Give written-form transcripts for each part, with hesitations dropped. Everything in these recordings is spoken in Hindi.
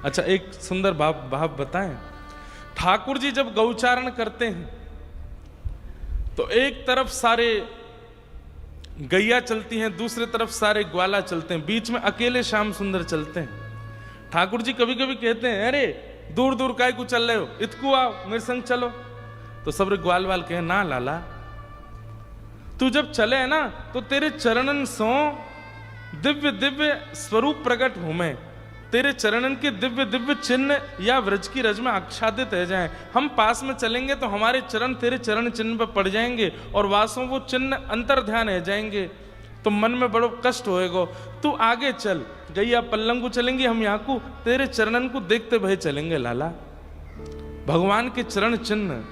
अच्छा, एक सुंदर भाव बताएं। ठाकुर जी जब गौचारण करते हैं तो एक तरफ सारे गैया चलती हैं, दूसरी तरफ सारे ग्वाला चलते हैं, बीच में अकेले श्याम सुंदर चलते हैं। ठाकुर जी कभी कभी कहते हैं, अरे दूर दूर काय को चल रहे हो, इतकू आओ मेरे संग चलो। तो सब ग्वाल वाल कहे, ना लाला, तू जब चले है ना तो तेरे चरणन सो दिव्य दिव्य स्वरूप प्रकट हो, मैं तेरे चरणन के दिव्य दिव्य चिन्ह या व्रज की रज में आच्छादित रह जाएं। हम पास में चलेंगे तो हमारे चरण तेरे चरण चिन्ह पर पड़ जाएंगे और वासों वो चिन्ह अंतर ध्यान रह जाएंगे, तो मन में बड़ो कष्ट होएगा। तू आगे चल, गैया पल्लंग को चलेंगे, हम यहाँ को तेरे चरणन को देखते भय चलेंगे लाला। भगवान के चरण चिन्ह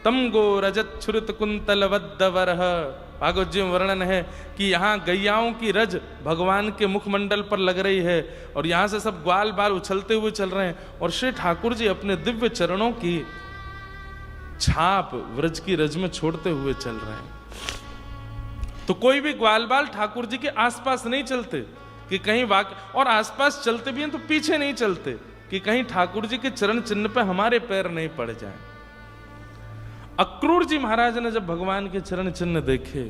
तम गो रजत छुरित कुंतल वद्दवरह, भागवत जी में वर्णन है कि यहाँ गैयाओं की रज भगवान के मुखमंडल पर लग रही है और यहाँ से सब ग्वाल बाल उछलते हुए चल रहे हैं और श्री ठाकुर जी अपने दिव्य चरणों की छाप व्रज की रज में छोड़ते हुए चल रहे हैं। तो कोई भी ग्वाल बाल ठाकुर जी के आसपास नहीं चलते कि कहीं और आसपास चलते भी हैं तो पीछे नहीं चलते कि कहीं ठाकुर जी के चरण चिन्ह पे हमारे पैर नहीं पड़ जाएं। अक्रूर जी महाराज ने जब भगवान के चरण चिन्ह देखे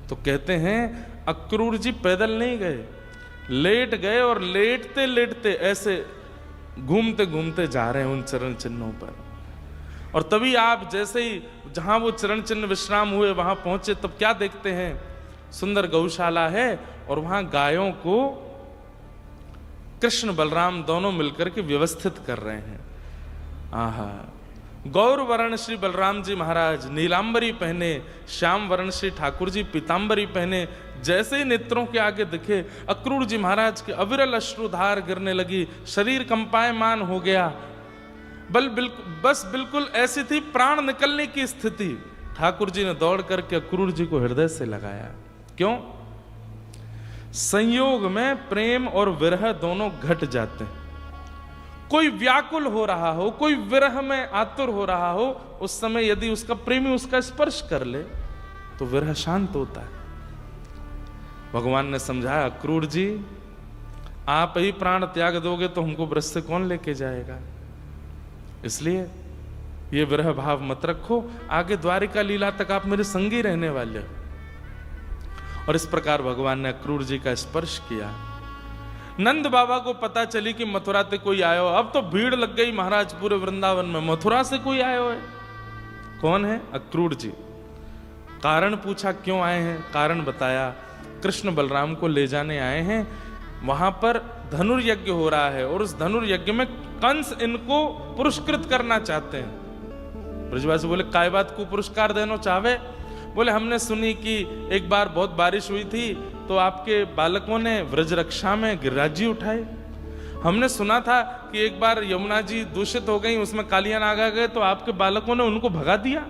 तो कहते हैं, अक्रूर जी पैदल नहीं गए, लेट गए और लेटते लेटते ऐसे घूमते घूमते जा रहे हैं उन चरण चिन्हों पर। और तभी आप जैसे ही जहां वो चरण चिन्ह विश्राम हुए वहां पहुंचे, तब क्या देखते हैं, सुंदर गौशाला है और वहां गायों को कृष्ण बलराम दोनों मिलकर के व्यवस्थित कर रहे हैं। आहा, गौर वर्ण श्री बलराम जी महाराज नीलांबरी पहने, श्याम वर्ण श्री ठाकुर जी पीतांबरी पहने, जैसे ही नेत्रों के आगे दिखे अक्रूर जी महाराज के अविरल अश्रुधार गिरने लगी, शरीर कंपायमान हो गया। बस बिल्कुल ऐसी थी प्राण निकलने की स्थिति। ठाकुर जी ने दौड़ करके अक्रूर जी को हृदय से लगाया। क्यों? संयोग में प्रेम और विरह दोनों घट जाते हैं। कोई व्याकुल हो रहा हो, कोई विरह में आतुर हो रहा हो, उस समय यदि उसका प्रेमी उसका स्पर्श कर ले तो विरह शांत होता है। भगवान ने समझाया, अक्रूर जी आप ही प्राण त्याग दोगे तो हमको ब्रज से कौन लेके जाएगा, इसलिए ये विरह भाव मत रखो, आगे द्वारिका लीला तक आप मेरे संगी रहने वाले हो। और इस प्रकार भगवान ने अक्रूर जी का स्पर्श किया। नंद बाबा को पता चली कि मथुरा से कोई आयो, अब तो भीड़ लग गई महाराज पूरे वृंदावन में, मथुरा से कोई आयो है। कौन है? अक्रूर जी। कारण पूछा क्यों आए हैं, कारण बताया, कृष्ण बलराम को ले जाने आए हैं, वहां पर धनुर्यज्ञ हो रहा है और उस धनुर्यज्ञ में कंस इनको पुरस्कृत करना चाहते हैं। ब्रजवासी बोले, काय बात को पुरस्कार देना चाहे? बोले, हमने सुनी कि एक बार बहुत बारिश हुई थी तो आपके बालकों ने व्रज रक्षा में गिरिराज जी उठाए। हमने सुना था कि एक बार यमुना जी दूषित हो गई, उसमें कालिया नाग आ गए तो आपके बालकों ने उनको भगा दिया,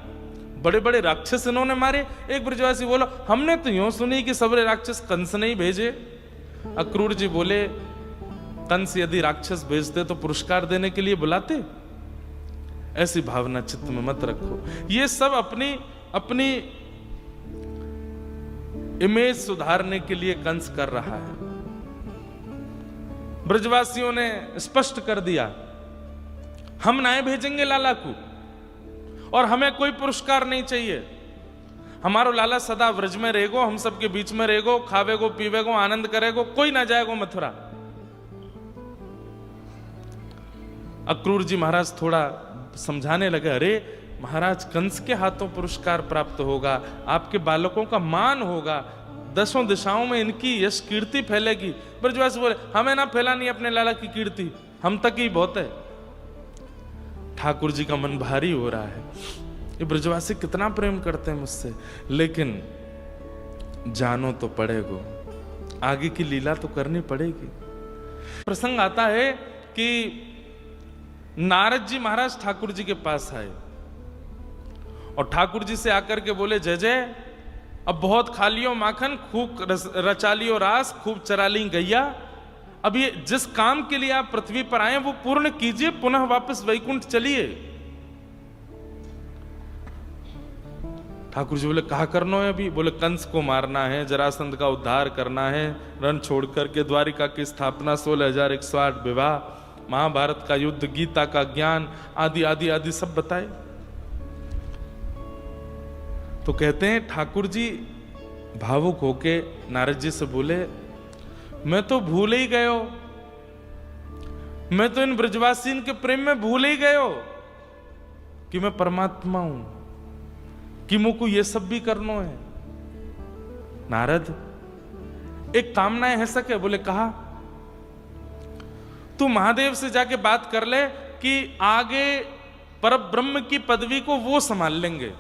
बड़े बड़े राक्षस इन्होंने मारे। एक ब्रजवासी बोलो, हमने तो यूं सुनी कि सबरे राक्षस कंस नहीं भेजे। अक्रूर जी बोले, कंस यदि राक्षस भेजते तो पुरस्कार देने के लिए बुलाते? ऐसी भावना चित्त में मत रखो। ये सब अपनी इमेज सुधारने के लिए कंस कर रहा है। ब्रजवासियों ने स्पष्ट कर दिया, हम ना भेजेंगे लाला को और हमें कोई पुरस्कार नहीं चाहिए। हमारो लाला सदा व्रज में रहेगो, हम सबके बीच में रहेगो, खावेगो पीवेगो आनंद करेगो, कोई ना जाएगो मथुरा। अक्रूर जी महाराज थोड़ा समझाने लगे, अरे महाराज कंस के हाथों पुरस्कार प्राप्त होगा, आपके बालकों का मान होगा, दसों दिशाओं में इनकी यश कीर्ति फैलेगी। ब्रजवासी बोले, हमें ना फैलानी अपने लाला की कीर्ति, हम तक ही बहुत है। ठाकुर जी का मन भारी हो रहा है, ये ब्रजवासी कितना प्रेम करते हैं मुझसे, लेकिन जानो तो पड़ेगो, आगे की लीला तो करनी पड़ेगी। प्रसंग आता है कि नारद जी महाराज ठाकुर जी के पास आए और ठाकुर जी से आकर के बोले, जय जय, अब बहुत खा लियो माखन, खूब रचा लियो रास, खूब चरा ली गैया, अब ये जिस काम के लिए आप पृथ्वी पर आए वो पूर्ण कीजिए, पुनः वापस वैकुंठ चलिए। ठाकुर जी बोले, कहा करना है अभी? बोले, कंस को मारना है, जरासंध का उद्धार करना है, रण छोड़ करके द्वारिका की स्थापना, 16,108 विवाह, महाभारत का युद्ध, गीता का ज्ञान आदि आदि आदि सब बताए। तो कहते हैं ठाकुर जी भावुक होके नारद जी से बोले, मैं तो भूल ही गयो, मैं तो इन ब्रजवासीन के प्रेम में भूल ही गयो कि मैं परमात्मा हूं, कि मुझको ये सब भी करना है। नारद एक कामना है सके? बोले कहा, तू महादेव से जाके बात कर ले कि आगे परब्रह्म की पदवी को वो संभाल लेंगे।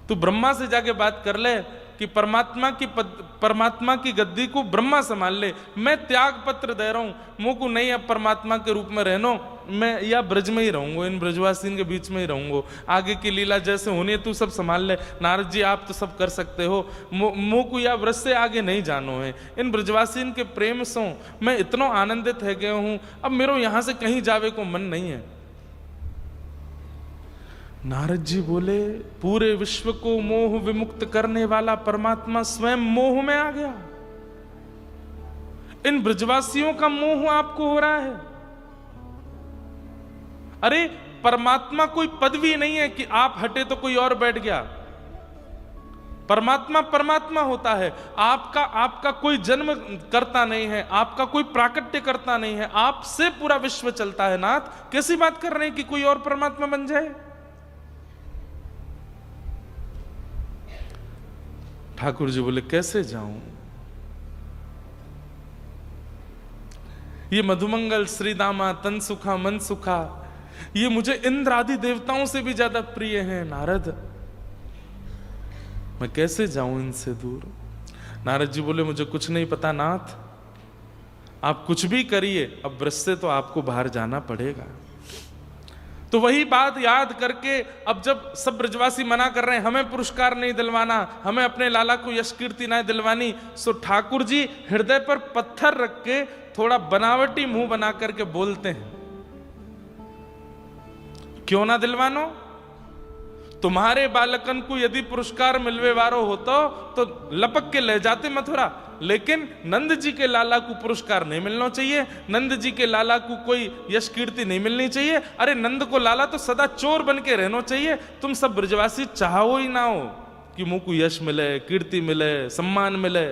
तू ब्रह्मा से जाके बात कर ले कि परमात्मा की गद्दी को ब्रह्मा संभाल ले। मैं त्याग पत्र दे रहा हूं, मुझ को नहीं अब परमात्मा के रूप में रहनो, मैं या ब्रज में ही रहूंगा, इन ब्रजवासीन के बीच में ही रहूंगा, आगे की लीला जैसे होनी है तू सब संभाल ले। नारद जी आप तो सब कर सकते हो, मुझ को या ब्रज से आगे नहीं जानो है। इन ब्रजवासीन के प्रेम से मैं इतना आनंदित है गया हूं, अब मेरे यहां से कहीं जावे को मन नहीं है। नारद जी बोले, पूरे विश्व को मोह विमुक्त करने वाला परमात्मा स्वयं मोह में आ गया। इन ब्रजवासियों का मोह आपको हो रहा है। अरे परमात्मा कोई पदवी नहीं है कि आप हटे तो कोई और बैठ गया। परमात्मा परमात्मा होता है। आपका कोई जन्म करता नहीं है, आपका कोई प्राकट्य करता नहीं है, आपसे पूरा विश्व चलता है। नाथ कैसी बात कर रहे हैं कि कोई और परमात्मा बन जाए? ठाकुर जी बोले, कैसे जाऊं? ये मधुमंगल, श्रीदामा, तन सुखा, मन सुखा, ये मुझे इंद्र आदि देवताओं से भी ज्यादा प्रिय हैं। नारद मैं कैसे जाऊं इनसे दूर? नारद जी बोले, मुझे कुछ नहीं पता नाथ, आप कुछ भी करिए, अब ब्रज से तो आपको बाहर जाना पड़ेगा। तो वही बात याद करके अब जब सब ब्रजवासी मना कर रहे हैं, हमें पुरस्कार नहीं दिलवाना, हमें अपने लाला को यश कीर्ति नहीं दिलवानी, सो ठाकुर जी हृदय पर पत्थर रख के थोड़ा बनावटी मुंह बना करके बोलते हैं, क्यों ना दिलवानो? तुम्हारे बालकन को यदि पुरस्कार मिलवे वारो होतो तो लपक के ले जाते मथुरा, लेकिन नंद जी के लाला को पुरस्कार नहीं मिलना चाहिए, नंद जी के लाला को कोई यश कीर्ति नहीं मिलनी चाहिए। अरे नंद को लाला तो सदा चोर बन के रहना चाहिए। तुम सब ब्रजवासी चाहो ही ना हो कि मुंह को यश मिले, कीर्ति मिले, सम्मान मिले।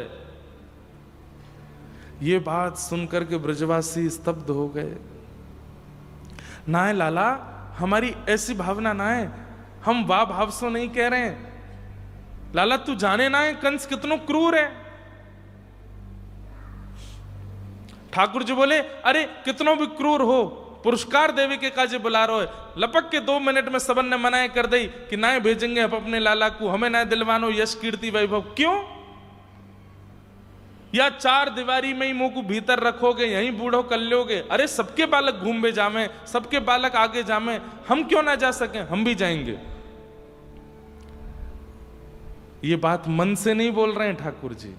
ये बात सुनकर के ब्रजवासी स्तब्ध हो गए। ना है लाला, हमारी ऐसी भावना ना है, हम वाह भाव से नहीं कह रहे हैं। लाला तू जाने ना है कंस कितनो क्रूर है। ठाकुर जी बोले, अरे कितनो भी क्रूर हो, पुरस्कार देवे के काजे बुला रहे हो। लपक के 2 मिनट में सबन ने मनाए कर दी कि ना भेजेंगे हम अपने लाला को, हमें ना दिलवानो यश कीर्ति वैभव। क्यों? या 4 दीवारी में ही मुंह को भीतर रखोगे, यहीं बूढ़ो कर लोगे? अरे सबके बालक घूमे जामे, सबके बालक आगे जामे, हम क्यों ना जा सके? हम भी जाएंगे। ये बात मन से नहीं बोल रहे हैं ठाकुर जी,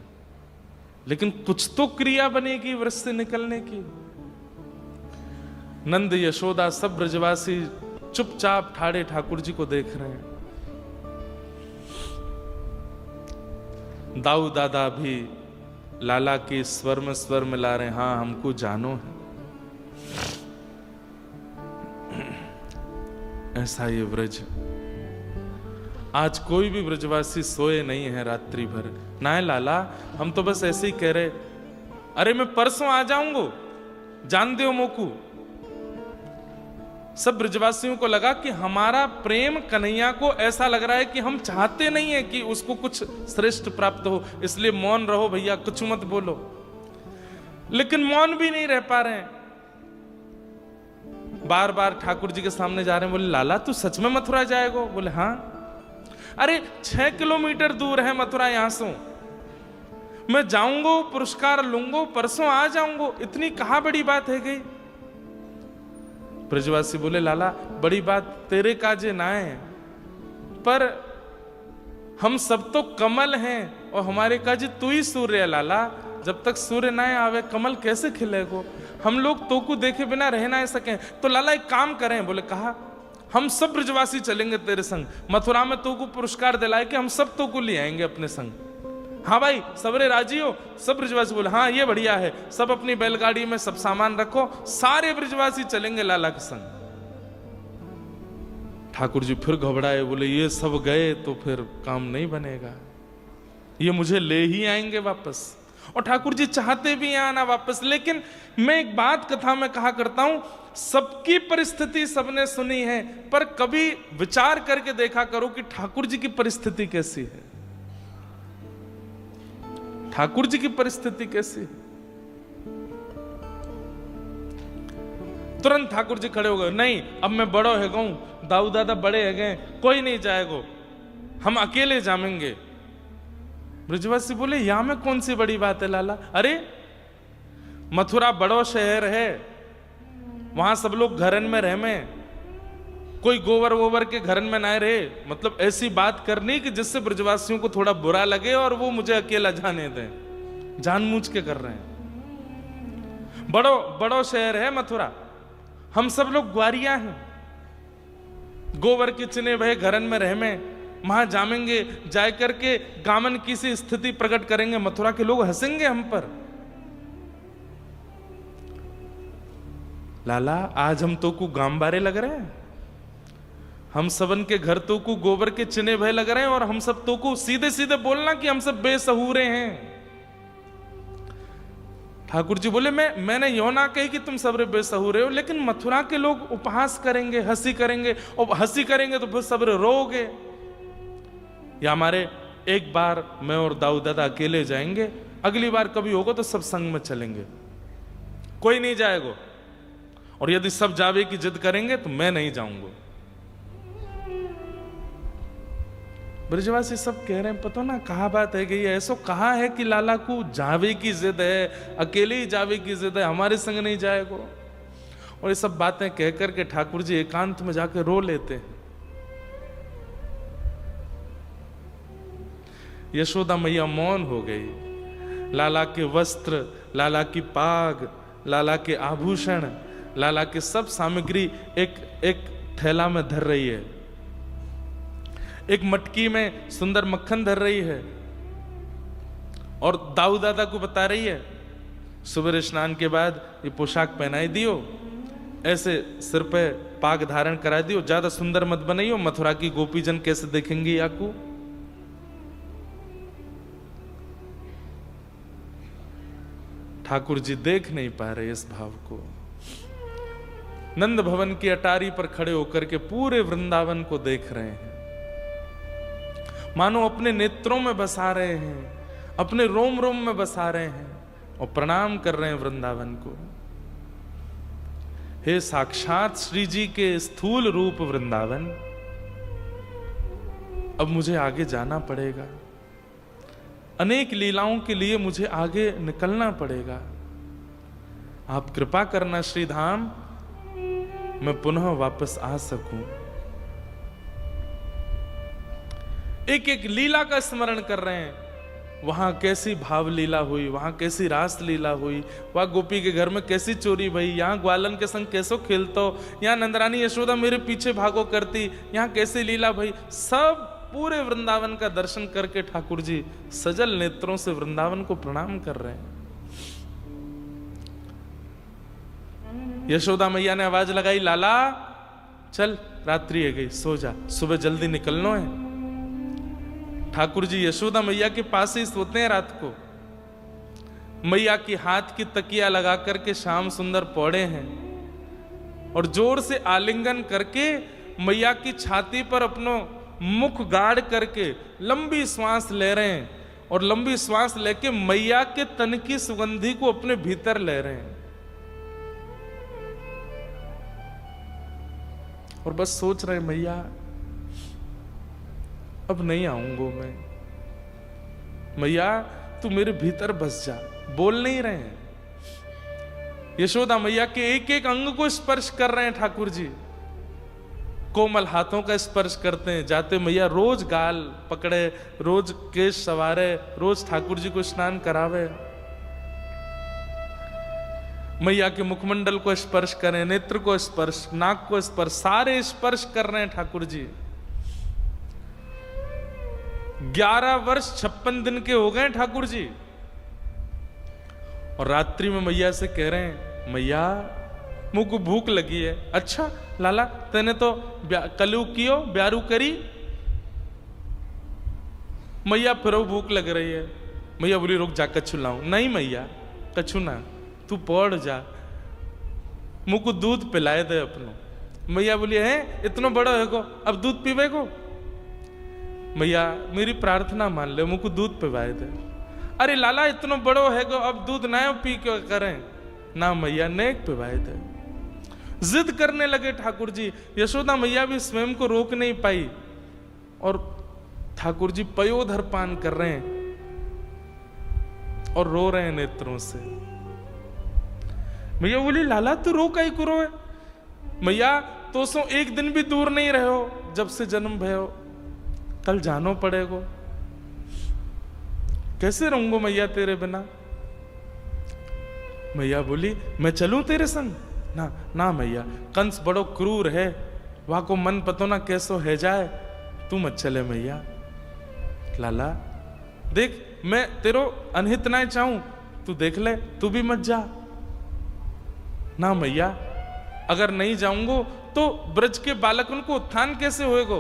लेकिन कुछ तो क्रिया बनेगी व्रत से निकलने की। नंद यशोदा सब ब्रजवासी चुपचाप ठाड़े ठाकुर जी को देख रहे हैं। दाऊ दादा भी लाला के स्वर में स्वर मिला रहे हैं, हाँ हमको जानो है। ऐसा ये व्रज, आज कोई भी ब्रजवासी सोए नहीं है रात्रि भर। ना है लाला, हम तो बस ऐसे ही कह रहे, अरे मैं परसों आ जाऊंगा, जान दो मोकू। सब ब्रजवासियों को लगा कि हमारा प्रेम कन्हैया को ऐसा लग रहा है कि हम चाहते नहीं है कि उसको कुछ श्रेष्ठ प्राप्त हो, इसलिए मौन रहो भैया, कुछ मत बोलो। लेकिन मौन भी नहीं रह पा रहे हैं, बार बार ठाकुर जी के सामने जा रहे हैं। बोले, लाला तू सच में मथुरा जाएगा? बोले हाँ। अरे 6 किलोमीटर दूर है मथुरा यहां से, मैं जाऊंगा, पुरस्कार लूंगा, परसों आ जाऊंगा, इतनी कहां बड़ी बात है गई? ब्रजवासी बोले, लाला बड़ी बात तेरे काजे ना है, पर हम सब तो कमल हैं और हमारे काजे तू ही सूर्य है। लाला जब तक सूर्य ना आवे कमल कैसे खिलेगो? हम लोग तो को देखे बिना रह ना सकें। तो लाला एक काम करें। बोले कहा, हम सब ब्रजवासी चलेंगे तेरे संग, मथुरा में तो को पुरस्कार दिलाए कि हम सब तो को ले आएंगे अपने संग। हाँ भाई सबरे राजी हो? सब ब्रजवासी बोले हाँ ये बढ़िया है, सब अपनी बैलगाड़ी में सब सामान रखो, सारे ब्रजवासी चलेंगे लाला के संग। ठाकुर जी फिर घबराए, बोले ये सब गए तो फिर काम नहीं बनेगा, ये मुझे ले ही आएंगे वापस। और ठाकुर जी चाहते भी आना वापस, लेकिन मैं एक बात कथा में कहा करता हूं, सबकी परिस्थिति सबने सुनी है, पर कभी विचार करके देखा करो कि ठाकुर जी की परिस्थिति कैसी है। ठाकुर जी की परिस्थिति कैसी है? तुरंत ठाकुर जी खड़े हो गए, नहीं अब मैं बड़ो है गऊ, दाऊ दादा बड़े है गए, कोई नहीं जाएगो, हम अकेले जामेंगे। ब्रजवासी बोले यहां में कौन सी बड़ी बात है लाला? अरे मथुरा बड़ो शहर है, वहां सब लोग घरन में रह में, कोई गोबर वोबर के घरन में ना रहे। मतलब ऐसी बात करनी कि जिससे ब्रजवासियों को थोड़ा बुरा लगे और वो मुझे अकेला जाने दें, जानबूझ के कर रहे हैं। बड़ो शहर है मथुरा, हम सब लोग ग्वारिया हैं, गोबर के चिने भय घरन में रह में, वहां जामेंगे, जाए करके गामन की सी स्थिति प्रकट करेंगे, मथुरा के लोग हंसेंगे हम पर। लाला आज हम तो को गांव बारे लग रहे हैं, हम सबन के घर तो को गोबर के चिने भय लग रहे हैं, और हम सब तो को सीधे सीधे बोलना कि हम सब बेसहूरे हैं। ठाकुर जी बोले मैंने यो ना कही कि तुम सबरे बेसहूरे हो, लेकिन मथुरा के लोग उपहास करेंगे, हंसी करेंगे, और हंसी करेंगे तो फिर सबरे रोगे। या हमारे एक बार मैं और दाऊ दादा अकेले जाएंगे, अगली बार कभी होगा तो सब संग में चलेंगे, कोई नहीं जाएगा, और यदि सब जावे की जिद करेंगे तो मैं नहीं जाऊंगा। ब्रजवासी सब कह रहे हैं पता ना कहा बात है कि ये ऐसा कहा है कि लाला को जावे की जिद है, अकेले ही जावे की जिद है, हमारे संग नहीं जाएगा। और ये सब बातें कह करके ठाकुर जी एकांत में जाके रो लेते हैं। यशोदा मैया मौन हो गई। लाला के वस्त्र, लाला की पाग, लाला के आभूषण, लाला के सब सामग्री एक थैला में धर रही है, एक मटकी में सुंदर मक्खन धर रही है, और दाऊ दादा को बता रही है सुबह स्नान के बाद ये पोशाक पहनाई दियो, ऐसे सिर पे पाग धारण करा दियो, ज्यादा सुंदर मत बनाइयो, मथुरा की गोपीजन कैसे देखेंगे याकू। ठाकुर जी देख नहीं पा रहे इस भाव को। नंद भवन की अटारी पर खड़े होकर के पूरे वृंदावन को देख रहे हैं, मानो अपने नेत्रों में बसा रहे हैं, अपने रोम रोम में बसा रहे हैं, और प्रणाम कर रहे हैं वृंदावन को। हे साक्षात श्री जी के स्थूल रूप वृंदावन, अब मुझे आगे जाना पड़ेगा, अनेक लीलाओं के लिए मुझे आगे निकलना पड़ेगा। आप कृपा करना श्री धाम, मैं पुनः वापस आ सकूं। एक एक लीला का स्मरण कर रहे हैं, वहां कैसी भाव लीला हुई, वहां कैसी रास लीला हुई, वहां गोपी के घर में कैसी चोरी भई, यहाँ ग्वालन के संग कैसो खेलतो, यहाँ नंदरानी यशोदा मेरे पीछे भागो करती, यहाँ कैसी लीला भई। सब पूरे वृंदावन का दर्शन करके ठाकुर जी सजल नेत्रों से वृंदावन को प्रणाम कर रहे हैं। यशोदा मैया ने आवाज लगाई, लाला चल रात्रि है गई, सो जा, सुबह जल्दी निकलना है। ठाकुर जी यशोदा मैया के पास ही सोते हैं रात को, मैया की हाथ की तकिया लगा करके श्याम सुंदर पौड़े हैं, और जोर से आलिंगन करके मैया की छाती पर अपनो मुख गाड़ करके लंबी श्वास ले रहे हैं, और लंबी श्वास लेके मैया के तन की सुगंधी को अपने भीतर ले रहे हैं, और बस सोच रहे मैया अब नहीं आऊंगा मैं, मैया तू मेरे भीतर बस जा। बोल नहीं रहे हैं, यशोदा मैया के एक एक अंग को स्पर्श कर रहे हैं ठाकुर जी, कोमल हाथों का स्पर्श करते हैं। जाते मैया रोज गाल पकड़े, रोज केश सवारे, रोज ठाकुर जी को स्नान करावे, मैया के मुखमंडल को स्पर्श करें, नेत्र को स्पर्श, नाक को स्पर्श, सारे स्पर्श कर रहे हैं ठाकुर जी। 11 वर्ष 56 दिन के हो गए ठाकुर जी, और रात्रि में मैया से कह रहे हैं, मैया मुझको भूख लगी है। अच्छा लाला, तेने तो कलू कियो ब्यारू करी। मैया फिर भूख लग रही है। मैया बोली रुक जा कछु लाऊं। नहीं मैया कछु ना, तू पड़ जा, मुझको दूध पिलाए दे अपनो। मैया बोली है इतना बड़ा है को अब दूध पीवे को। मैया मेरी प्रार्थना मान ले, मुझको दूध पिलाए दे। अरे लाला इतना बड़ो है को अब दूध ना पी क्यों करें। ना मैया नेक पिलाए दे। जिद करने लगे ठाकुर जी। यशोदा मैया भी स्वयं को रोक नहीं पाई और ठाकुर जी पयोधर पान कर रहे हैं और रो रहे हैं नेत्रों से। मैया बोली लाला तू रो काई करो है। मैया तो सो एक दिन भी दूर नहीं रहो जब से जन्म भयो, कल जानो पड़ेगो। कैसे रहूंगो मैया तेरे बिना। मैया बोली मैं चलूं तेरे संग। ना ना मैया, कंस बड़ो क्रूर है, वहां को मन पतो ना कैसो है जाए, तू मत चले मैया। लाला देख मैं तेरो अनहित ना चाहूं, तू देख ले, तू भी मत जा। ना मैया अगर नहीं जाऊंगो तो ब्रज के बालकन को उत्थान कैसे होएगो।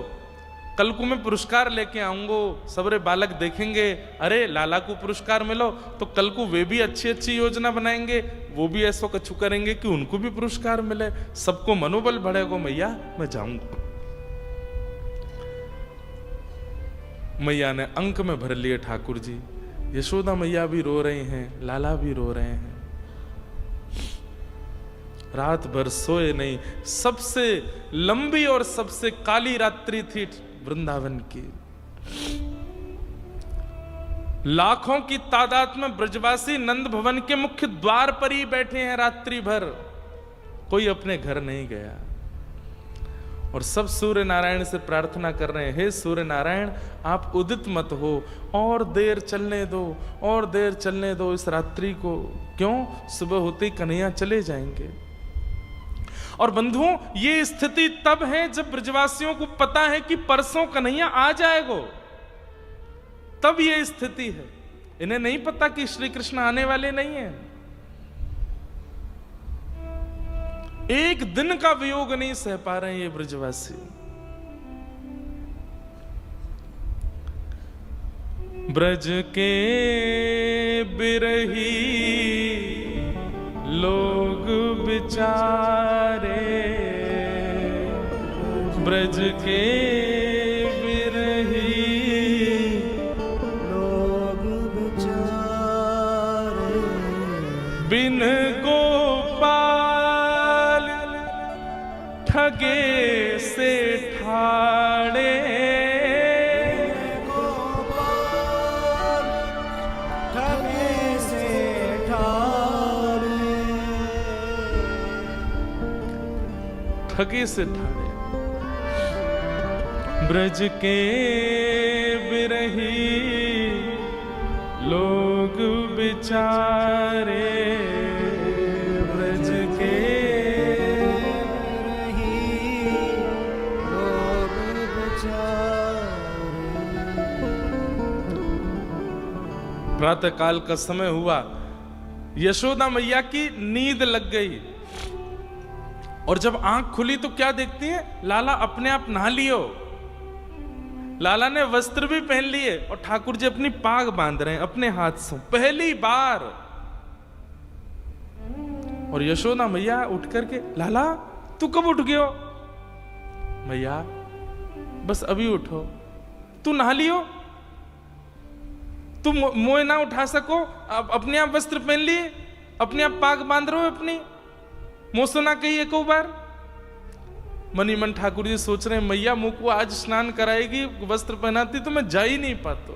कल को मैं पुरस्कार लेके आऊंगो, सबरे बालक देखेंगे अरे लाला को पुरस्कार मिलो, तो कल को वे भी अच्छी अच्छी योजना बनाएंगे, वो भी ऐसा कछु करेंगे कि उनको भी पुरस्कार मिले, सबको मनोबल बढ़ेगा। मैया मैं जाऊंगा। मैया ने अंक में भर लिए ठाकुर जी। यशोदा मैया भी रो रही हैं, लाला भी रो रहे हैं। रात भर सोए नहीं। सबसे लंबी और सबसे काली रात्रि थी वृंदावन की। लाखों की तादाद में ब्रजवासी नंद भवन के मुख्य द्वार पर ही बैठे हैं रात्रि भर, कोई अपने घर नहीं गया। और सब सूर्य नारायण से प्रार्थना कर रहे हैं, हे सूर्य नारायण आप उदित मत हो, और देर चलने दो, और देर चलने दो इस रात्रि को। क्यों? सुबह होते ही कन्हैया चले जाएंगे। और बंधुओं ये स्थिति तब है जब ब्रजवासियों को पता है कि परसों कन्हैया आ जाएगा, तब ये स्थिति है। इन्हें नहीं पता कि श्री कृष्ण आने वाले नहीं हैं। एक दिन का वियोग नहीं सह पा रहे हैं ये ब्रजवासी। ब्रज के बिरही लोग बिचारे, ब्रज के बिरही लोग बिचारे, बिन गोपाल ठगे से ठाड़े, गोपाल ठगे से ठाड़े, ठगे से ठाड़े। ब्रज के बिरही लोग बिचारे, ब्रज के बिरही लोग बिचारे। प्रातः काल का समय हुआ, यशोदा मैया की नींद लग गई, और जब आंख खुली तो क्या देखती है? लाला अपने आप नहा लियो। लाला ने वस्त्र भी पहन लिए और ठाकुर जी अपनी पाग बांध रहे हैं अपने हाथ से पहली बार। और यशोदा मैया उठ करके, लाला तू कब उठ गयो? मैया बस अभी उठो। तू नहा लियो? तू मोए ना उठा सको? अब अपने आप वस्त्र पहन लिए, अपने आप पाग बांध रहे हो अपनी, मोसो ना कही एक बार। मनी मन ठाकुर जी सोच रहे हैं मैया मुझ को आज स्नान कराएगी, वस्त्र पहनाती तो मैं जा ही नहीं पाता।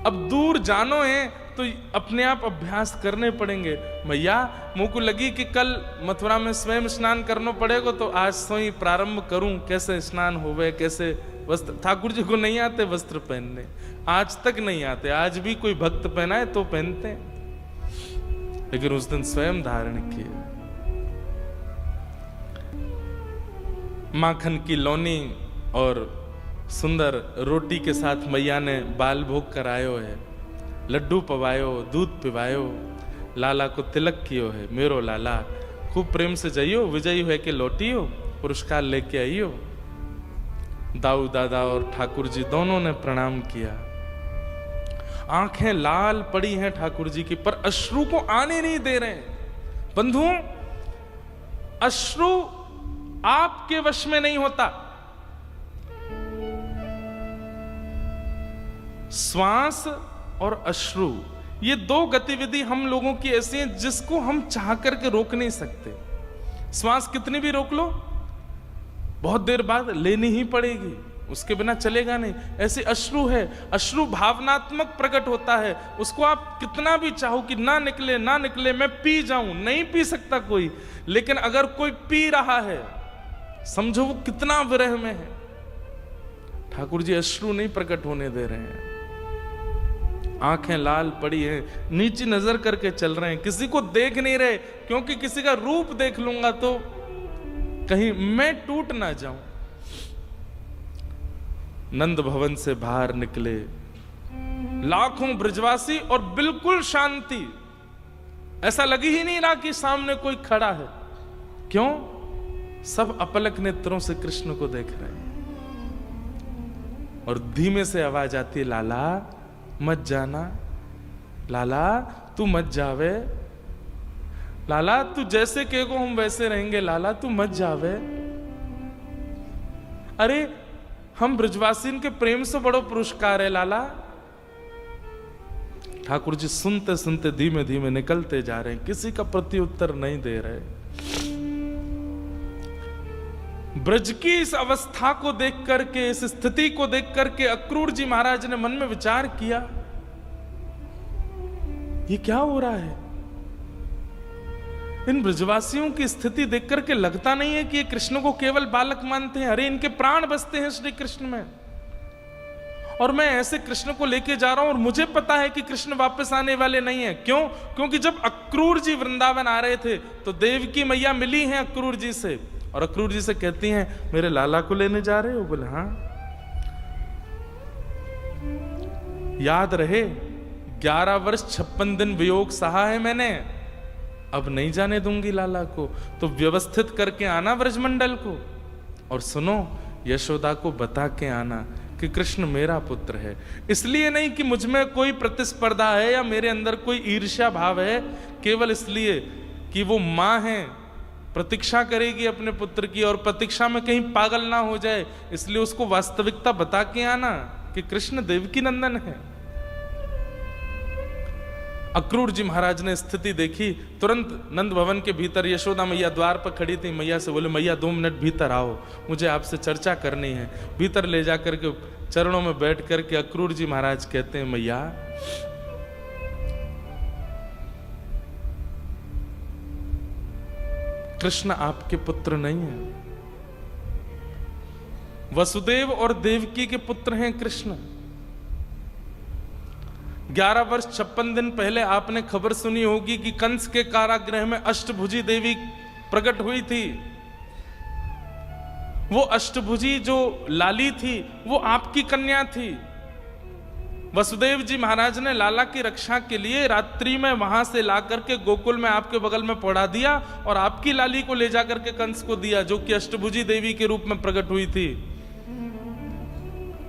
अब दूर जानो है तो अपने आप अभ्यास करने पड़ेंगे। मैया मुझ को लगी कि कल मथुरा में स्वयं स्नान करना पड़ेगा, तो आज से ही प्रारंभ करूं कैसे स्नान होवे, कैसे वस्त्र। ठाकुर जी को नहीं आते वस्त्र पहनने, आज तक नहीं आते। आज भी कोई भक्त पहनाए तो पहनते हैं, लेकिन उस दिन स्वयं धारण किए। माखन की लौनी और सुंदर रोटी के साथ मैया ने बाल भोग करायो है, लड्डू पवायो, दूध पिवायो, लाला को तिलक कियो है। मेरो लाला खूब प्रेम से जाइयो, विजयी है कि लौटियो, पुरस्कार लेके आइयो। दाऊ दादा और ठाकुर जी दोनों ने प्रणाम किया। आंखें लाल पड़ी हैं ठाकुर जी की, पर अश्रु को आने नहीं दे रहे हैं। बंधुओं, अश्रु आपके वश में नहीं होता। श्वास और अश्रु, ये दो गतिविधि हम लोगों की ऐसी है जिसको हम चाह करके रोक नहीं सकते। श्वास कितनी भी रोक लो, बहुत देर बाद लेनी ही पड़ेगी, उसके बिना चलेगा नहीं। ऐसे अश्रु है, अश्रु भावनात्मक प्रकट होता है। उसको आप कितना भी चाहो कि ना निकले ना निकले, मैं पी जाऊं, नहीं पी सकता कोई। लेकिन अगर कोई पी रहा है, समझो वो कितना विरह में है। ठाकुर जी अश्रु नहीं प्रकट होने दे रहे हैं। आंखें लाल पड़ी हैं, नीची नजर करके चल रहे हैं, किसी को देख नहीं रहे, क्योंकि किसी का रूप देख लूंगा तो कहीं मैं टूट ना जाऊं। नंद भवन से बाहर निकले लाखों ब्रजवासी और बिल्कुल शांति, ऐसा लग ही नहीं रहा कि सामने कोई खड़ा है। क्यों? सब अपलक नेत्रों से कृष्ण को देख रहे हैं। और धीमे से आवाज आती है, लाला मत जाना, लाला तू मत जावे, लाला तू जैसे कहेगो हम वैसे रहेंगे, लाला तू मत जावे। अरे हम ब्रजवासीन के प्रेम से बड़ो पुरस्कार है लाला। ठाकुर जी सुनते सुनते धीमे धीमे निकलते जा रहे हैं, किसी का प्रत्युत्तर नहीं दे रहे। ब्रज की इस अवस्था को देख करके, इस स्थिति को देख करके अक्रूर जी महाराज ने मन में विचार किया, ये क्या हो रहा है? इन ब्रजवासियों की स्थिति देख करके लगता नहीं है कि ये कृष्ण को केवल बालक मानते हैं। अरे इनके प्राण बसते हैं श्री कृष्ण में, और मैं ऐसे कृष्ण को लेके जा रहा हूं और मुझे पता है कि कृष्ण वापस आने वाले नहीं है। क्यों? क्योंकि जब अक्रूर जी वृंदावन आ रहे थे तो देवकी मैया मिली हैं अक्रूर जी से, और अक्रूर जी से कहती हैं, मेरे लाला को लेने जा रहे हो? बोले हाँ। याद रहे 11 वर्ष 56 दिन वियोग सहा है मैंने, अब नहीं जाने दूंगी लाला को, तो व्यवस्थित करके आना ब्रजमंडल को। और सुनो, यशोदा को बता के आना कि कृष्ण मेरा पुत्र है। इसलिए नहीं कि मुझ में कोई प्रतिस्पर्धा है या मेरे अंदर कोई ईर्ष्या भाव है, केवल इसलिए कि वो मां है, प्रतीक्षा करेगी अपने पुत्र की, और प्रतीक्षा में कहीं पागल ना हो जाए, इसलिए उसको वास्तविकता बता के आना कि कृष्ण देवकी नंदन है। अक्रूर जी महाराज ने स्थिति देखी, तुरंत नंद भवन के भीतर यशोदा मैया द्वार पर खड़ी थी। मैया से बोले, मैया 2 मिनट भीतर आओ, मुझे आपसे चर्चा करनी है। भीतर ले जाकर के चरणों में बैठ करके अक्रूर जी महाराज कहते हैं, मैया कृष्ण आपके पुत्र नहीं है, वसुदेव और देवकी के पुत्र हैं कृष्ण। 11 वर्ष 56 दिन पहले आपने खबर सुनी होगी कि कंस के कारागृह में अष्टभुजी देवी प्रकट हुई थी। वो अष्टभुजी जो लाली थी वो आपकी कन्या थी। वसुदेव जी महाराज ने लाला की रक्षा के लिए रात्रि में वहां से ला करके गोकुल में आपके बगल में पड़ा दिया और आपकी लाली को ले जाकर के कंस को दिया, जो कि अष्टभुजी देवी के रूप में प्रकट हुई थी।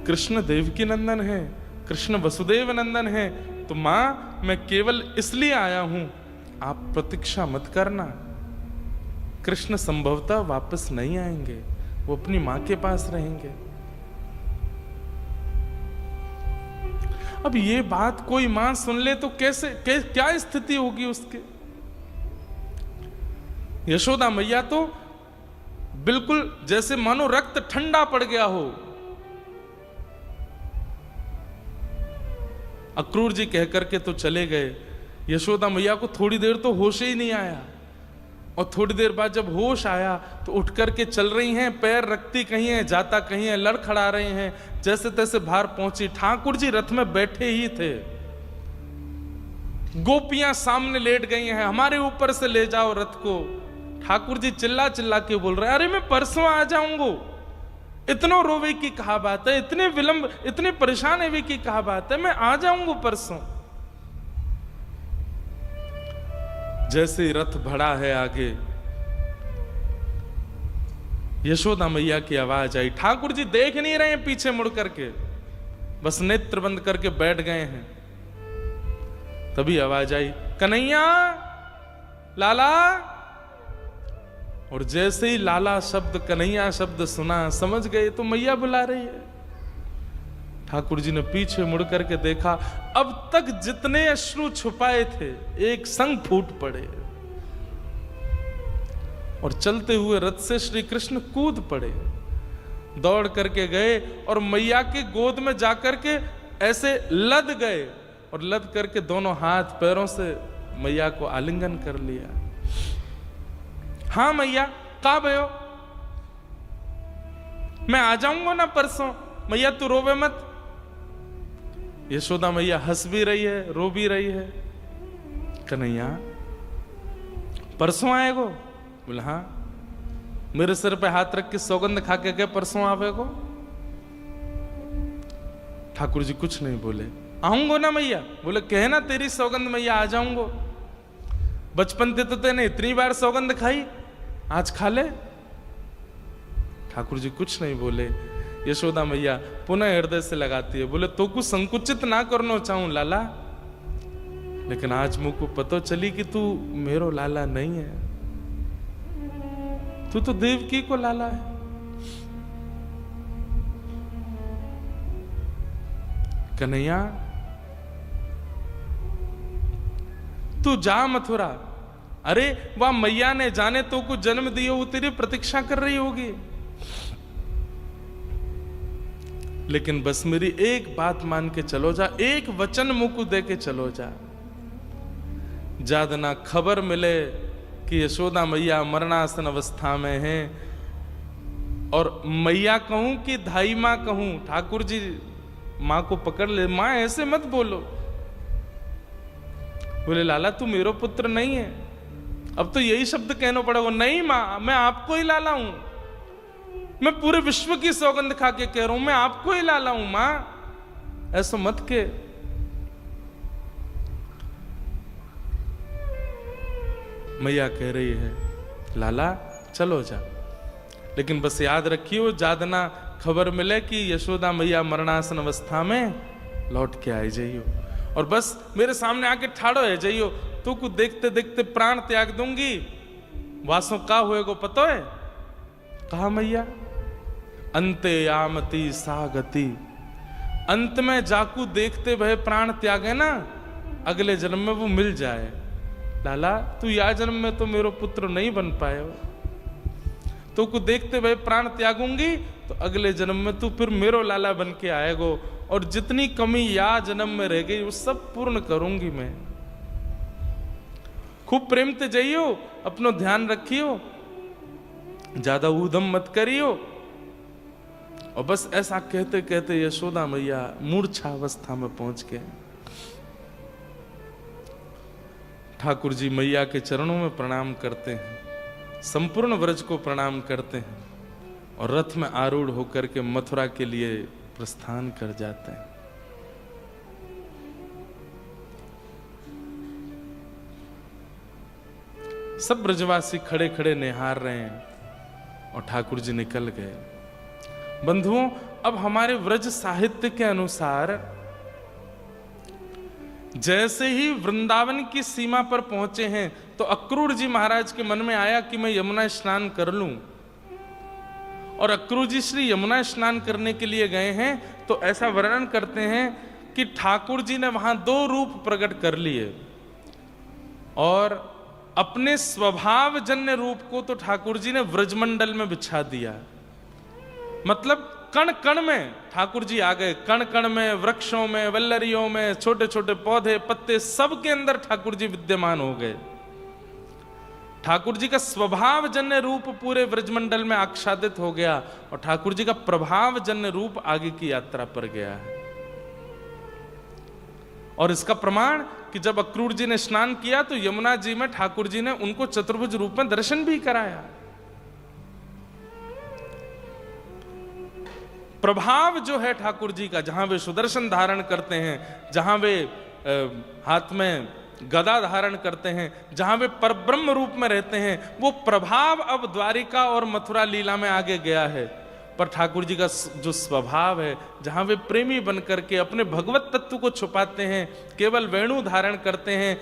कृष्ण देवकी नंदन है, कृष्ण वसुदेव नंदन है। तो मां, मैं केवल इसलिए आया हूं, आप प्रतीक्षा मत करना। कृष्ण संभवतः वापस नहीं आएंगे, वो अपनी मां के पास रहेंगे। अब ये बात कोई मां सुन ले तो कैसे क्या स्थिति होगी उसके। यशोदा मैया तो बिल्कुल जैसे मानो रक्त ठंडा पड़ गया हो। अक्रूर जी कह करके तो चले गए। यशोदा मैया को थोड़ी देर तो होश ही नहीं आया, और थोड़ी देर बाद जब होश आया तो उठ करके चल रही हैं, पैर रखती कहीं है, जाता कहीं है, लड़खड़ा रहे हैं, जैसे तैसे बाहर पहुंची। ठाकुर जी रथ में बैठे ही थे, गोपियां सामने लेट गई हैं, हमारे ऊपर से ले जाओ रथ को। ठाकुर जी चिल्ला चिल्ला के बोल रहे हैं, अरे मैं परसों आ जाऊंगा, इतनो रोवे की कहा बात है, इतने विलंब, इतने परेशान है वे की कहा बात है, मैं आ जाऊंगा परसों। जैसे ही रथ बढ़ा है आगे, यशोदा मैया की आवाज आई। ठाकुर जी देख नहीं रहे हैं पीछे मुड़ करके, बस नेत्र बंद करके बैठ गए हैं। तभी आवाज आई, कन्हैया, लाला। और जैसे ही लाला शब्द, कन्हैया शब्द सुना, समझ गए तो मैया बुला रही है। ठाकुर जी ने पीछे मुड़ करके देखा, अब तक जितने अश्रु छुपाए थे एक संग फूट पड़े और चलते हुए रथ से श्री कृष्ण कूद पड़े, दौड़ करके गए और मैया के गोद में जाकर के ऐसे लद गए और लद करके दोनों हाथ पैरों से मैया को आलिंगन कर लिया। हाँ मैया, कहाँ भयो? मैं आ जाऊंगा ना परसों, मैया तू रोवे मत। यशोदा मैया हंस भी रही है, रो भी रही है। कन्हैया, परसों आएगो? बोले हाँ। मेरे सिर पे हाथ रख के सौगंध खा के गए, परसों आवेगो? ठाकुर जी कुछ नहीं बोले। आऊंगो ना मैया? बोले कहना तेरी सौगंध मैया, आ जाऊंगो। बचपन से तो तेने इतनी बार सौगंध खाई, आज खा ले। ठाकुर जी कुछ नहीं बोले। यशोदा मैया पुनः हृदय से लगाती है, बोले तो कुछ संकुचित ना करना चाहूं लाला, लेकिन आज मुझको पता चली कि तू मेरो लाला नहीं है, तू तो देवकी को लाला है। कन्हैया, तू जा मथुरा। अरे वह मैया ने जाने तो कुछ जन्म दिए, वो तेरी प्रतीक्षा कर रही होगी, लेकिन बस मेरी एक बात मान के चलो जा, एक वचन मुंह को दे के चलो जा। ज्यादा ना खबर मिले कि यशोदा मैया मरणासन अवस्था में हैं, और मैया कहूं कि धाई मां कहूं, ठाकुर जी मां को पकड़ ले, मां ऐसे मत बोलो। बोले लाला तू मेरो पुत्र नहीं है, अब तो यही शब्द कहना पड़ेगा। नहीं मां, मैं आपको ही लाला हूं, मैं पूरे विश्व की सौगंध खा के कह रहा हूं, मैं आपको ही लाला हूं मां, ऐसा मत के। मैया कह रही है लाला चलो जा, लेकिन बस याद रखियो ज्यादा ना खबर मिले कि यशोदा मैया मरणासन अवस्था में लौट के आई जाइयो, और बस मेरे सामने आके ठाड़ो है जाइयो, तो को देखते देखते प्राण त्याग दूंगी। वासों का होएगो पतो है? कहा मैया, अंते यामती सागति, अंत में जाकू देखते वह प्राण त्यागे ना, अगले जन्म में वो मिल जाए। लाला तू या जन्म में तो मेरो पुत्र नहीं बन पाए हो, तो को देखते वह प्राण त्यागूंगी तो अगले जन्म में तू फिर मेरो लाला बन के आएगो, और जितनी कमी या जन्म में रह गई वो सब पूर्ण करूंगी मैं। खूब प्रेम से जाइयो, अपनो ध्यान रखियो, ज्यादा ऊधम मत करियो। और बस ऐसा कहते कहते यशोदा मैया मूर्छा अवस्था में पहुंच गए। ठाकुर जी मैया के चरणों में प्रणाम करते हैं, संपूर्ण व्रज को प्रणाम करते हैं, और रथ में आरूढ़ होकर के मथुरा के लिए प्रस्थान कर जाते हैं। सब ब्रजवासी खड़े खड़े निहार रहे हैं और ठाकुर जी निकल गए। बंधुओं, अब हमारे व्रज साहित्य के अनुसार जैसे ही वृंदावन की सीमा पर पहुंचे हैं तो अक्रूर जी महाराज के मन में आया कि मैं यमुना स्नान कर लूं, और अक्रूर जी श्री यमुना स्नान करने के लिए गए हैं। तो ऐसा वर्णन करते हैं कि ठाकुर जी ने वहां 2 रूप प्रकट कर लिए, और अपने स्वभाव जन्य रूप को तो ठाकुर जी ने व्रजमंडल में बिछा दिया। मतलब कण कण में ठाकुर जी आ गए, कण कण में, वृक्षों में, वल्लरियों में, छोटे छोटे पौधे पत्ते सब के अंदर ठाकुर जी विद्यमान हो गए। ठाकुर जी का स्वभाव जन्य रूप पूरे व्रजमंडल में आच्छादित हो गया, और ठाकुर जी का प्रभाव जन्य रूप आगे की यात्रा पर गया है। और इसका प्रमाण कि जब अक्रूर जी ने स्नान किया तो यमुना जी में ठाकुर जी ने उनको चतुर्भुज रूप में दर्शन भी कराया। प्रभाव जो है ठाकुर जी का, जहां वे सुदर्शन धारण करते हैं, जहां वे हाथ में गदा धारण करते हैं, जहां वे परब्रह्म रूप में रहते हैं, वो प्रभाव अब द्वारिका और मथुरा लीला में आगे गया है। पर ठाकुर जी का जो स्वभाव है, जहां वे प्रेमी बनकर के अपने भगवत तत्व को छुपाते हैं, केवल वेणु धारण करते हैं,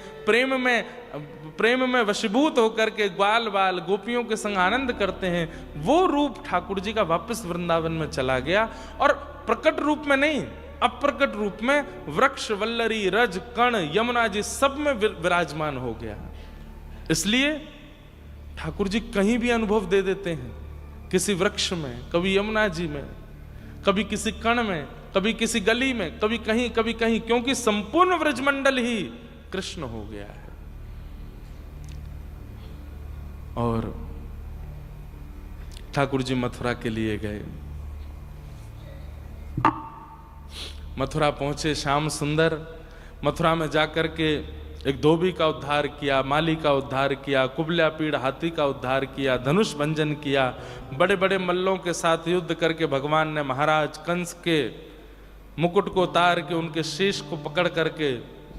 प्रेम में वशीभूत होकर के ग्वाल बाल गोपियों के संग आनंद करते हैं, वो रूप ठाकुर जी का वापस वृंदावन में चला गया। और प्रकट रूप में नहीं, अप्रकट रूप में वृक्ष वल्लरी रज कण यमुना जी सब में विराजमान हो गया। इसलिए ठाकुर जी कहीं भी अनुभव दे देते हैं, किसी वृक्ष में, कभी यमुना जी में, कभी किसी कण में, कभी किसी गली में, कभी कहीं, क्योंकि संपूर्ण व्रजमंडल ही कृष्ण हो गया है। और ठाकुर जी मथुरा के लिए गए। मथुरा पहुंचे श्याम सुंदर। मथुरा में जाकर के एक धोबी का उद्धार किया, माली का उद्धार किया, कुबल्या पीड़ हाथी का उद्धार किया, धनुष भंजन किया, बड़े बड़े मल्लों के साथ युद्ध करके भगवान ने महाराज कंस के मुकुट को उतार के उनके शीश को पकड़ करके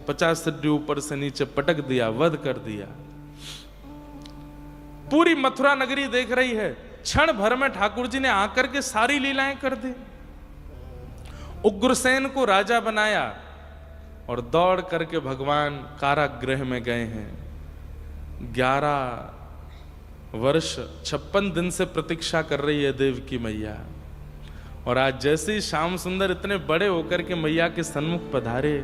50 सिद्धि ऊपर से नीचे पटक दिया, वध कर दिया। पूरी मथुरा नगरी देख रही है। क्षण भर में ठाकुर जी ने आकर के सारी लीलाएं कर दी। उग्रसेन को राजा बनाया और दौड़ करके भगवान कारागृह में गए हैं। 11 वर्ष 56 दिन से प्रतीक्षा कर रही है देवकी मैया। और आज जैसे ही श्याम सुंदर इतने बड़े होकर के मैया के सन्मुख पधारे,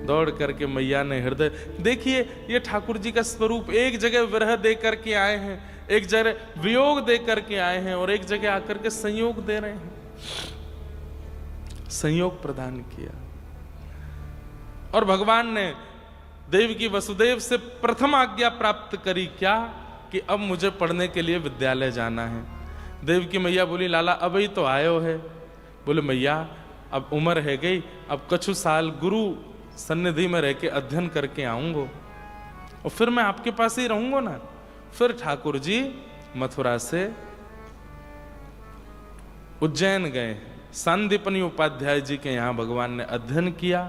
दौड़ करके मैया ने हृदय, देखिए ये ठाकुर जी का स्वरूप, एक जगह विरह दे करके आए हैं, एक जगह वियोग दे करके आए हैं, और एक जगह आकर के संयोग दे रहे हैं, संयोग प्रदान किया। और भगवान ने देवकी वसुदेव से प्रथम आज्ञा प्राप्त करी, क्या कि अब मुझे पढ़ने के लिए विद्यालय जाना है। देवकी मैया बोली, लाला अब ही तो आयो है। बोले मैया अब उम्र है गई, अब कछु साल गुरु सन्निधि में रह के अध्ययन करके आऊंगा और फिर मैं आपके पास ही रहूंगा ना। फिर ठाकुर जी मथुरा से उज्जैन गए। सांदीपनि उपाध्याय जी के यहाँ भगवान ने अध्ययन किया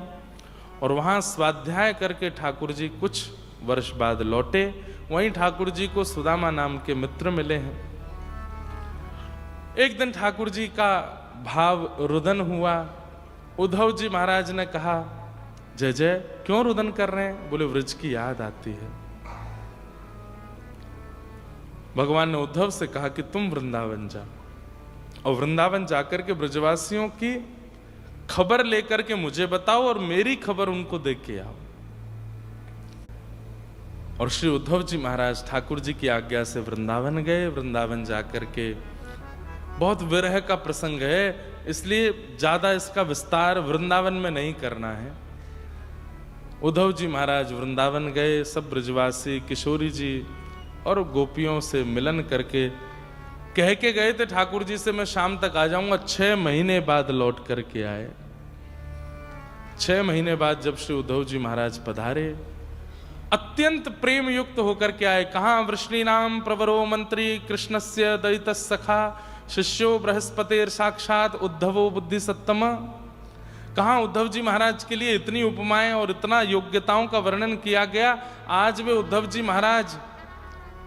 और वहां स्वाध्याय करके ठाकुर जी कुछ वर्ष बाद लौटे। वहीं ठाकुर जी को सुदामा नाम के मित्र मिले हैं। एक दिन ठाकुर जी का भाव रुदन हुआ। उद्धव जी महाराज ने कहा, जय जय क्यों रुदन कर रहे हैं? बोले व्रज की याद आती है। भगवान ने उद्धव से कहा कि तुम वृंदावन जा और वृंदावन जाकर के ब्रजवासियों की खबर लेकर के मुझे बताओ और मेरी खबर उनको दे के आओ। और श्री उद्धव जी महाराज ठाकुर जी की आज्ञा से वृंदावन गए। वृंदावन जाकर के, बहुत विरह का प्रसंग है इसलिए ज्यादा इसका विस्तार वृंदावन में नहीं करना है। उद्धव जी महाराज वृंदावन गए। सब ब्रजवासी किशोरी जी और गोपियों से मिलन करके कह के गए थे ठाकुर जी से मैं शाम तक आ जाऊंगा। 6 महीने बाद लौट करके आए। 6 महीने बाद जब श्री उद्धव जी महाराज पधारे, अत्यंत प्रेम युक्त होकर के आए। कहाँ वृष्णीनाम प्रवरो मंत्री कृष्णस्य दयित सखा शिष्यो बृहस्पतिर साक्षात उद्धवो बुद्धि सत्तम। कहाँ उद्धव जी महाराज के लिए इतनी उपमाएं और इतना योग्यताओं का वर्णन किया गया। आज वे उद्धव जी महाराज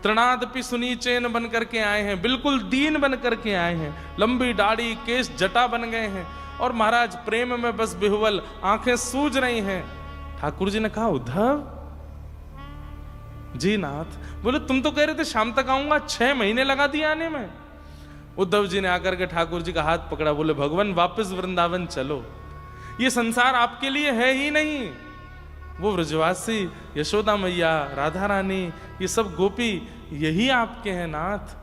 तृणादपि सुनीचेन बन करके आए हैं, बिल्कुल दीन बन करके आए हैं। लंबी दाढ़ी केश जटा बन गए हैं और महाराज प्रेम में बस बिहुवल, आंखें सूज रही हैं। ठाकुर जी ने कहा, उद्धव जी नाथ। बोले तुम तो कह रहे थे शाम तक आऊंगा, 6 महीने लगा दिए आने में। उद्धव जी ने आकर के ठाकुर जी का हाथ पकड़ा। बोले भगवान वापस वृंदावन चलो, ये संसार आपके लिए है ही नहीं। वो व्रजवासी, यशोदा मैया, राधा रानी, ये सब गोपी यही आपके हैं नाथ।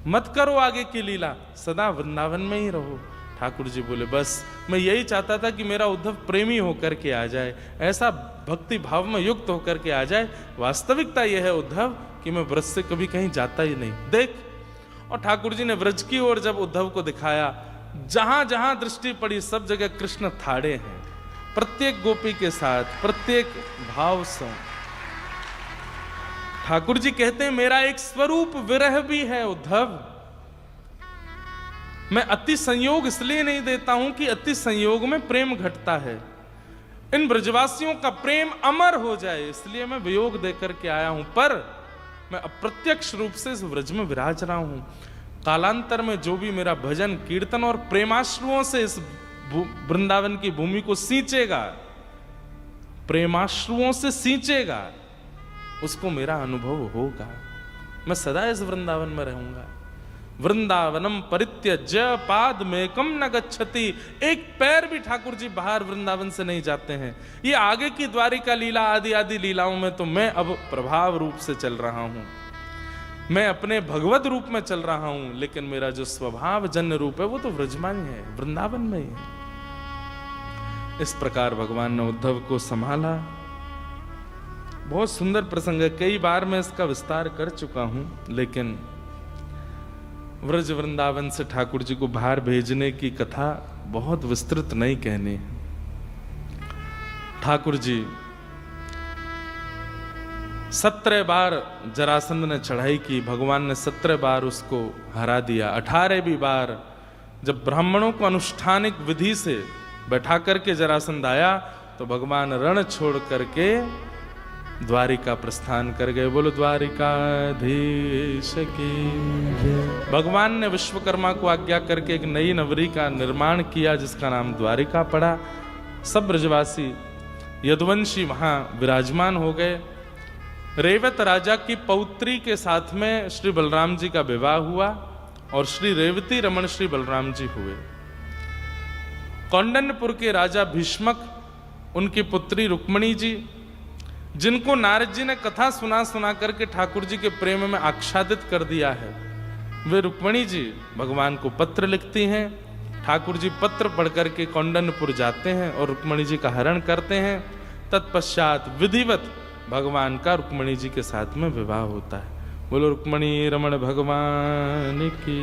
मत करो आगे की लीला, सदा वृंदावन में ही रहो। ठाकुर जी बोले बस मैं यही चाहता था कि मेरा उद्धव प्रेमी होकर के आ जाए, ऐसा भक्ति भाव में युक्त होकर के आ जाए। वास्तविकता यह है उद्धव कि मैं व्रज से कभी कहीं जाता ही नहीं। देख, और ठाकुर जी ने व्रज की ओर जब उद्धव को दिखाया, जहां जहां दृष्टि पड़ी सब जगह कृष्ण थाड़े हैं, प्रत्येक गोपी के साथ, प्रत्येक भाव से। ठाकुर जी कहते हैं मेरा एक स्वरूप विरह भी है उद्धव। मैं अति संयोग इसलिए नहीं देता हूं कि अति संयोग में प्रेम घटता है। इन ब्रजवासियों का प्रेम अमर हो जाए इसलिए मैं वियोग देकर के आया हूं, पर मैं अप्रत्यक्ष रूप से इस व्रज में विराज रहा हूं। कालांतर में जो भी मेरा भजन कीर्तन और प्रेमाश्रुओं से इस वृंदावन की भूमि को सींचेगा, प्रेमाश्रुओं से सींचेगा, उसको मेरा अनुभव होगा। मैं सदा इस वृंदावन में रहूंगा। वृंदावनम परित्यज्य पादमेकम न गच्छति। एक पैर भी ठाकुर जी बाहर वृंदावन से नहीं जाते हैं। ये आगे की द्वारिका लीला आदि आदि लीलाओं में तो मैं अब प्रभाव रूप से चल रहा हूं, मैं अपने भगवत रूप में चल रहा हूं, लेकिन मेरा जो स्वभाव जन्य रूप है वो तो व्रजमान ही है, वृंदावन में ही है। इस प्रकार भगवान ने उद्धव को संभाला। बहुत सुंदर प्रसंग है, कई बार मैं इसका विस्तार कर चुका हूं, लेकिन व्रज वृंदावन से ठाकुर जी को बाहर भेजने की कथा बहुत विस्तृत नहीं कहनी है। ठाकुर जी 17 बार जरासंध ने चढ़ाई की, भगवान ने 17 बार उसको हरा दिया। 18वीं बार जब ब्राह्मणों को अनुष्ठानिक विधि से बैठा करके जरासंध आया तो भगवान रण छोड़ करके द्वारिका प्रस्थान कर गए। बोलो द्वारिकाधीश की। भगवान ने विश्वकर्मा को आज्ञा करके एक नई नगरी का निर्माण किया जिसका नाम द्वारिका पड़ा। सब ब्रजवासी यदुवंशी वहां विराजमान हो गए। रेवत राजा की पौत्री के साथ में श्री बलराम जी का विवाह हुआ और श्री रेवती रमण श्री बलराम जी हुए। कौंडन्यपुर के राजा भीष्मक, उनकी पुत्री रुक्मणी जी, जिनको नारद जी ने कथा सुना सुना करके ठाकुर जी के प्रेम में आच्छादित कर दिया है, वे रुक्मणी जी भगवान को पत्र लिखती हैं। ठाकुर जी पत्र पढ़ करके कौंडन्यपुर जाते हैं और रुक्मणी जी का हरण करते हैं। तत्पश्चात विधिवत भगवान का रुक्मणी जी के साथ में विवाह होता है। बोलो रुक्मणी रमण भगवान की।